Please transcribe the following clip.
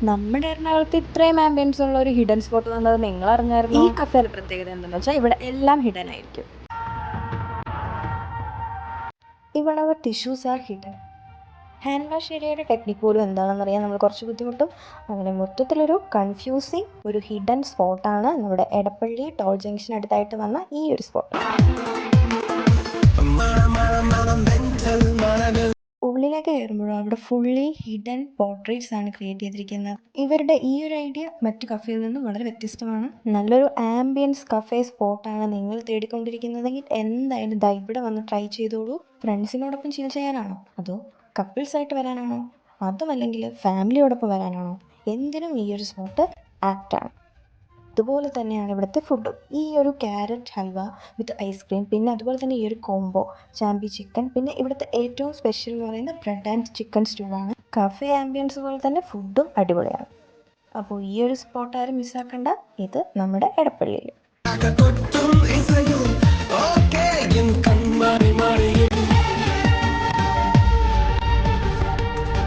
നമ്മുടെ എറണാകുളത്ത് ഇത്രയും ആംബിയൻസ് ഉള്ള ഒരു ഹിഡൻ സ്പോട്ട് എന്നുള്ളത് നിങ്ങൾ അറിഞ്ഞായിരുന്നു? ഈ കഫേയുടെ പ്രത്യേകത എന്താണെന്ന് വെച്ചാൽ ഇവിടെ എല്ലാം ഹിഡൻ ആയിരിക്കും. ഇവിടെ tissues R hidden. Hand wash ഏരിയയുടെ ടെക്നിക്ക് പോലും എന്താണെന്ന് അറിയാൻ നമ്മൾ കുറച്ച് ബുദ്ധിമുട്ടും. അങ്ങനെ മൊത്തത്തിലൊരു കൺഫ്യൂസിങ് ഒരു ഹിഡൻ സ്പോട്ടാണ് നമ്മുടെ എടപ്പള്ളി ടോൾ ജംഗ്ഷൻ അടുത്തായിട്ട് വന്ന ഈ ഒരു സ്പോട്ട്. ഉള്ളിലേക്ക് കയറുമ്പോഴും അവിടെ ഫുള്ളി ഹിഡൻ പോർട്രേറ്റ്സ് ആണ് ക്രിയേറ്റ് ചെയ്തിരിക്കുന്നത്. ഇവരുടെ ഈ ഒരു ഐഡിയ മറ്റു കഫേയിൽ നിന്നും വളരെ വ്യത്യസ്തമാണ്. നല്ലൊരു ആംബിയൻസ് കഫേ സ്പോട്ടാണ് നിങ്ങൾ തേടിക്കൊണ്ടിരിക്കുന്നതെങ്കിൽ എന്തായാലും ദാ ഇവിടെ വന്ന് ട്രൈ ചെയ്തോളൂ. ഫ്രണ്ട്സിനോടൊപ്പം ചിൽ ചെയ്യാനാണോ, അതോ കപ്പിൾസായിട്ട് വരാനാണോ, അതുമല്ലെങ്കിൽ ഫാമിലിയോടൊപ്പം വരാനാണോ, എന്തിനും ഈ ഒരു സ്പോട്ട് ആപ്റ്റാണ്. അതുപോലെ തന്നെയാണ് ഇവിടുത്തെ ഫുഡും. ഈ ഒരു ക്യാരറ്റ് ഹൽവ വിത്ത് ഐസ്ക്രീം, പിന്നെ അതുപോലെ തന്നെ ഈ ഒരു കോംബോ ചാമ്പി ചിക്കൻ, പിന്നെ ഇവിടുത്തെ ഏറ്റവും സ്പെഷ്യൽ എന്ന് പറയുന്നത് ബ്രെഡ് ആൻഡ് ചിക്കൻ സ്റ്റൂ ആണ്. കഫേ ആംബിയൻസ് പോലെ തന്നെ ഫുഡും അടിപൊളിയാണ്. അപ്പോൾ ഈ ഒരു സ്പോട്ട് ആരും മിസ്സാക്കണ്ട. ഇത് നമ്മുടെ എടപ്പള്ളിയിൽ.